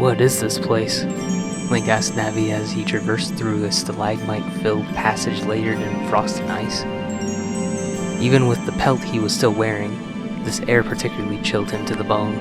What is this place? Link asked Navi as he traversed through a stalagmite-filled passage layered in frost and ice. Even with the pelt he was still wearing, this air particularly chilled him to the bone.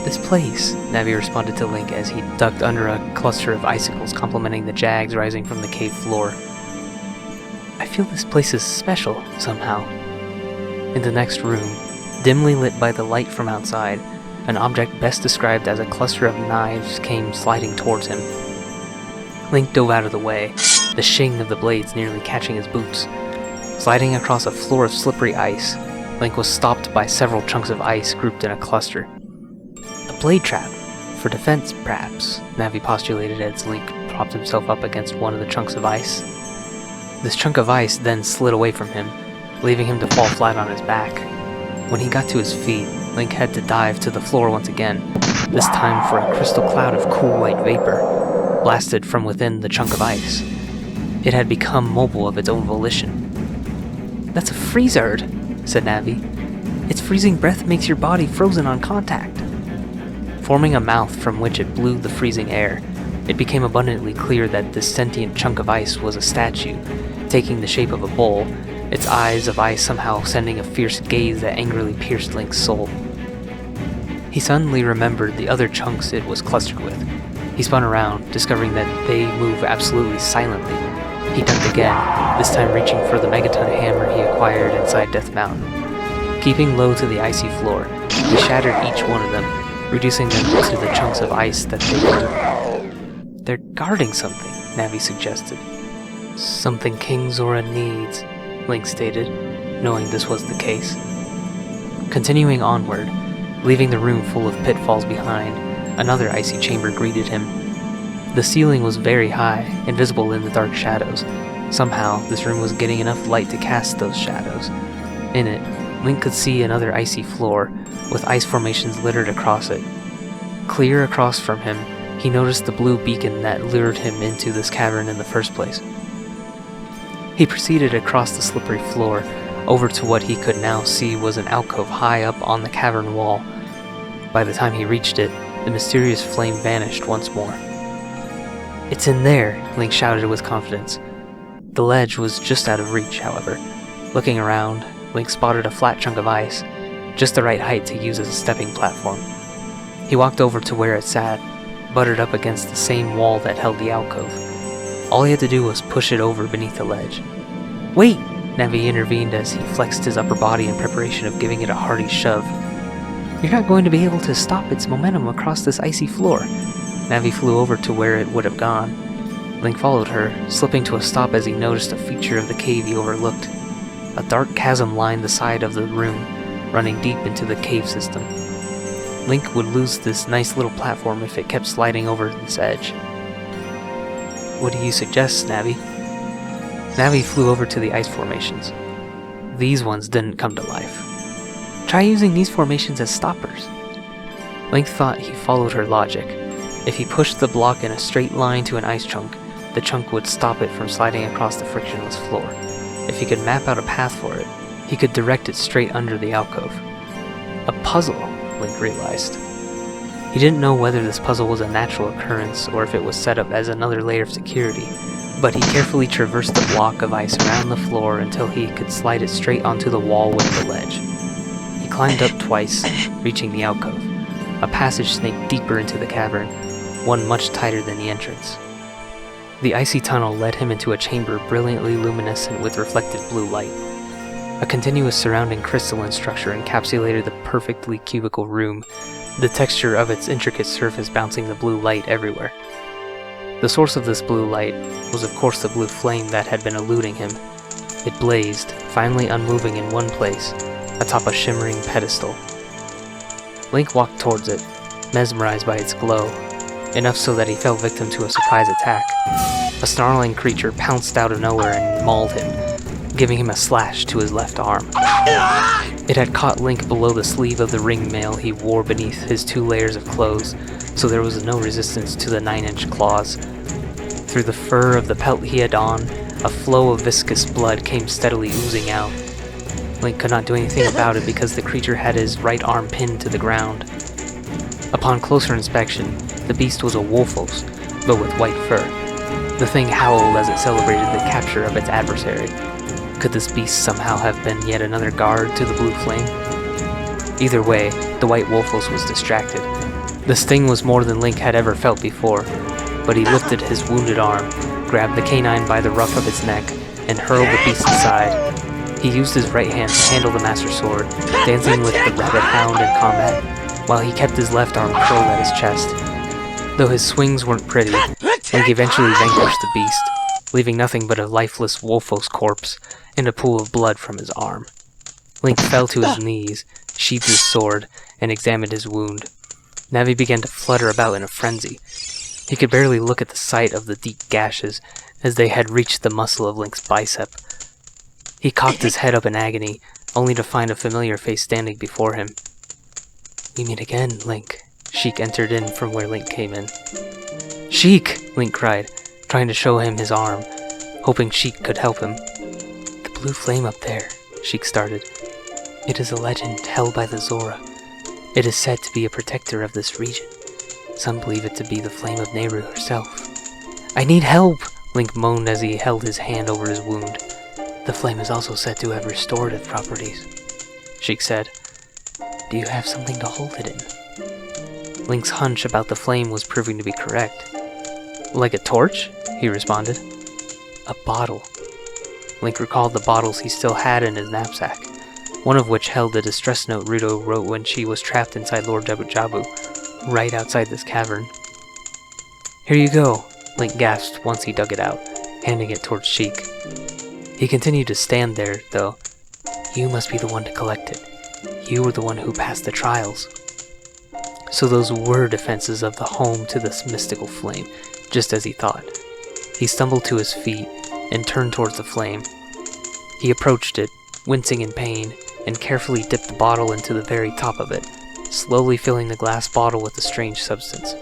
This place, Navi responded to Link as he ducked under a cluster of icicles complementing the jags rising from the cave floor. I feel this place is special, somehow. In the next room, dimly lit by the light from outside, an object best described as a cluster of knives came sliding towards him. Link dove out of the way, the shing of the blades nearly catching his boots. Sliding across a floor of slippery ice, Link was stopped by several chunks of ice grouped in a cluster. A blade trap, for defense perhaps, Navi postulated as Link propped himself up against one of the chunks of ice. This chunk of ice then slid away from him, leaving him to fall flat on his back. When he got to his feet, Link had to dive to the floor once again, this time for a crystal cloud of cool white vapor, blasted from within the chunk of ice. It had become mobile of its own volition. That's a freezard, said Navi. Its freezing breath makes your body frozen on contact. Forming a mouth from which it blew the freezing air, it became abundantly clear that this sentient chunk of ice was a statue, taking the shape of a bull, its eyes of ice somehow sending a fierce gaze that angrily pierced Link's soul. He suddenly remembered the other chunks it was clustered with. He spun around, discovering that they move absolutely silently. He ducked again, this time reaching for the megaton hammer he acquired inside Death Mountain. Keeping low to the icy floor, he shattered each one of them, reducing them to the chunks of ice that they were. They're guarding something, Navi suggested. Something King Zora needs, Link stated, knowing this was the case. Continuing onward, leaving the room full of pitfalls behind, another icy chamber greeted him. The ceiling was very high, invisible in the dark shadows. Somehow, this room was getting enough light to cast those shadows. In it, Link could see another icy floor, with ice formations littered across it. Clear across from him, he noticed the blue beacon that lured him into this cavern in the first place. He proceeded across the slippery floor, over to what he could now see was an alcove high up on the cavern wall. By the time he reached it, the mysterious flame vanished once more. It's in there, Link shouted with confidence. The ledge was just out of reach, however. Looking around, Link spotted a flat chunk of ice, just the right height to use as a stepping platform. He walked over to where it sat, buttered up against the same wall that held the alcove. All he had to do was push it over beneath the ledge. Wait! Navi intervened as he flexed his upper body in preparation of giving it a hearty shove. You're not going to be able to stop its momentum across this icy floor. Navi flew over to where it would have gone. Link followed her, slipping to a stop as he noticed a feature of the cave he overlooked. A dark chasm lined the side of the room, running deep into the cave system. Link would lose this nice little platform if it kept sliding over this edge. What do you suggest, Navi? Navi flew over to the ice formations. These ones didn't come to life. Try using these formations as stoppers. Link thought he followed her logic. If he pushed the block in a straight line to an ice chunk, the chunk would stop it from sliding across the frictionless floor. If he could map out a path for it, he could direct it straight under the alcove. A puzzle, Link realized. He didn't know whether this puzzle was a natural occurrence or if it was set up as another layer of security, but he carefully traversed the block of ice around the floor until he could slide it straight onto the wall with the ledge. He climbed up twice, reaching the alcove. A passage snaked deeper into the cavern, one much tighter than the entrance. The icy tunnel led him into a chamber brilliantly luminescent with reflected blue light. A continuous surrounding crystalline structure encapsulated the perfectly cubical room, the texture of its intricate surface bouncing the blue light everywhere. The source of this blue light was of course the blue flame that had been eluding him. It blazed, finally unmoving in one place, atop a shimmering pedestal. Link walked towards it, mesmerized by its glow, enough so that he fell victim to a surprise attack. A snarling creature pounced out of nowhere and mauled him, giving him a slash to his left arm. It had caught Link below the sleeve of the ring mail he wore beneath his 2 layers of clothes, so there was no resistance to the 9-inch claws. Through the fur of the pelt he had on, a flow of viscous blood came steadily oozing out. Link could not do anything about it because the creature had his right arm pinned to the ground. Upon closer inspection, the beast was a wolfos, but with white fur. The thing howled as it celebrated the capture of its adversary. Could this beast somehow have been yet another guard to the blue flame? Either way, the white wolfos was distracted. The sting was more than Link had ever felt before, but he lifted his wounded arm, grabbed the canine by the ruff of its neck, and hurled the beast aside. He used his right hand to handle the Master Sword, dancing with the rabbit hound in combat, while he kept his left arm curled at his chest. Though his swings weren't pretty, Link eventually vanquished the beast, leaving nothing but a lifeless wolfos corpse and a pool of blood from his arm. Link fell to his knees, sheathed his sword, and examined his wound. Navi began to flutter about in a frenzy. He could barely look at the sight of the deep gashes, as they had reached the muscle of Link's bicep. He cocked his head up in agony, only to find a familiar face standing before him. "We meet again, Link." Sheik entered in from where Link came in. "Sheik!" Link cried, trying to show him his arm, hoping Sheik could help him. "The blue flame up there," Sheik started. "It is a legend held by the Zora. It is said to be a protector of this region. Some believe it to be the flame of Nehru herself." "I need help!" Link moaned as he held his hand over his wound. "The flame is also said to have restorative properties," Sheik said. "Do you have something to hold it in?" Link's hunch about the flame was proving to be correct. "Like a torch?" he responded. "A bottle." Link recalled the bottles he still had in his knapsack, one of which held the distress note Ruto wrote when she was trapped inside Lord Jabu Jabu, right outside this cavern. "Here you go," Link gasped once he dug it out, handing it towards Sheik. He continued to stand there, though. "You must be the one to collect it. You were the one who passed the trials." So those were defenses of the home to this mystical flame, just as he thought. He stumbled to his feet and turned towards the flame. He approached it, wincing in pain, and carefully dipped the bottle into the very top of it, slowly filling the glass bottle with a strange substance.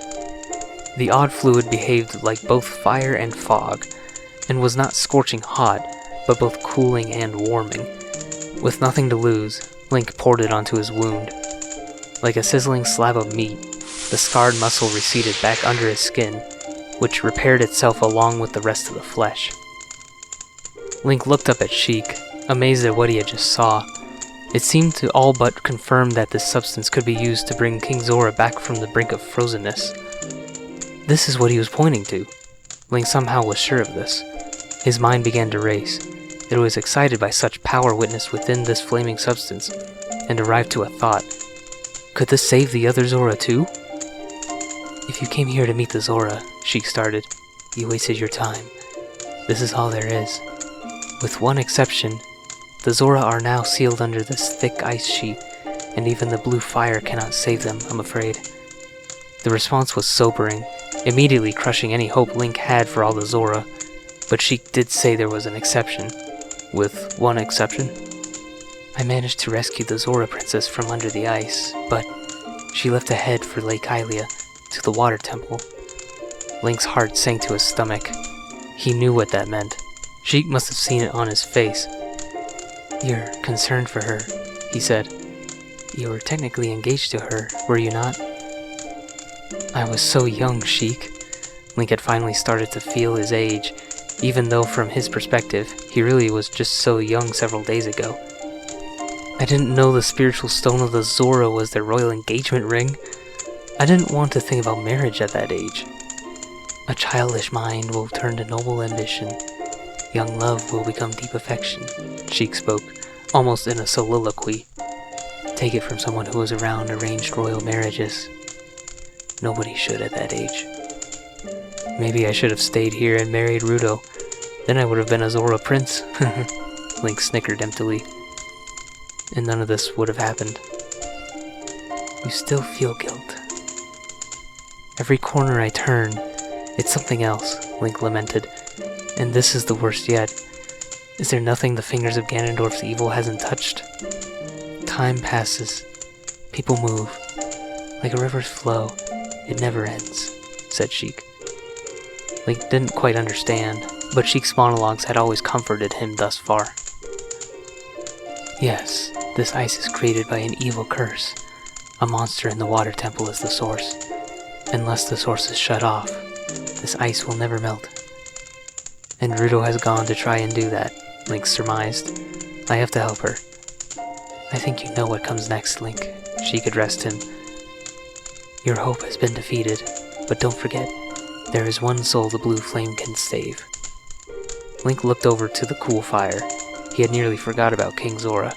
The odd fluid behaved like both fire and fog, and was not scorching hot, but both cooling and warming. With nothing to lose, Link poured it onto his wound. Like a sizzling slab of meat, the scarred muscle receded back under his skin, which repaired itself along with the rest of the flesh. Link looked up at Sheik, amazed at what he had just saw. It seemed to all but confirm that this substance could be used to bring King Zora back from the brink of frozenness. This is what he was pointing to. Link somehow was sure of this. His mind began to race. It was excited by such power witnessed within this flaming substance, and arrived to a thought. Could this save the other Zora too? "If you came here to meet the Zora," Sheik started, "you wasted your time. This is all there is. With one exception, the Zora are now sealed under this thick ice sheet, and even the blue fire cannot save them, I'm afraid." The response was sobering, immediately crushing any hope Link had for all the Zora, but Sheik did say there was an exception. "With one exception?" "I managed to rescue the Zora princess from under the ice, but she left to head for Lake Hylia, to the water temple." Link's heart sank to his stomach. He knew what that meant. Sheik must have seen it on his face. "You're concerned for her," he said. "You were technically engaged to her, were you not?" "I was so young, Sheik." Link had finally started to feel his age, even though from his perspective, he really was just so young several days ago. "I didn't know the spiritual stone of the Zora was their royal engagement ring. I didn't want to think about marriage at that age. A childish mind will turn to noble ambition. Young love will become deep affection," Sheik spoke, almost in a soliloquy. "Take it from someone who was around arranged royal marriages. Nobody should at that age. Maybe I should have stayed here and married Ruto. Then I would have been a Zora prince." Link snickered emptily. "And none of this would have happened." "You still feel guilt." "Every corner I turn, it's something else," Link lamented. "And this is the worst yet. Is there nothing the fingers of Ganondorf's evil hasn't touched? Time passes. People move. Like a river's flow, it never ends," said Sheik. Link didn't quite understand, but Sheik's monologues had always comforted him thus far. "Yes, this ice is created by an evil curse. A monster in the water temple is the source. Unless the source is shut off, this ice will never melt. And Ruto has gone to try and do that, Link surmised. I have to help her. I think you know what comes next, Link. Sheik addressed him. Your hope has been defeated, but don't forget, there is one soul the blue flame can save. Link looked over to the cool fire. He had nearly forgot about King Zora.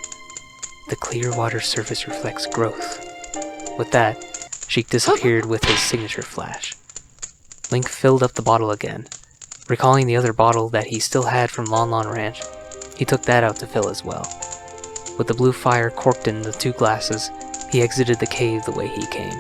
The clear water surface reflects growth. With that, Sheik disappeared with his signature flash. Link filled up the bottle again. Recalling the other bottle that he still had from Lon Lon Ranch, he took that out to fill as well. With the blue fire corked in the 2 glasses, he exited the cave the way he came.